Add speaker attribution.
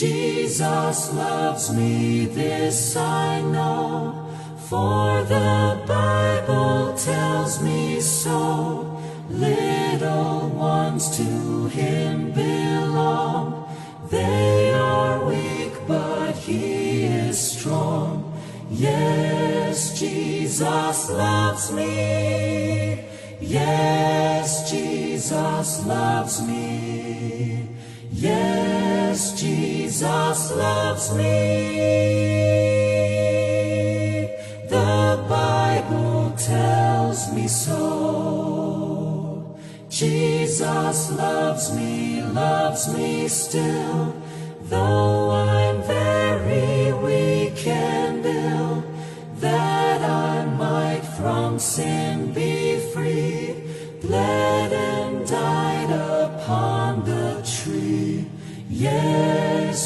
Speaker 1: Jesus loves me, this I know, for the Bible tells me so. Little ones to Him belong. They are weak, but He is strong. Yes, Jesus loves me. Yes, Jesus loves me. Yes, Jesus loves me. The Bible tells me so. Jesus loves me still.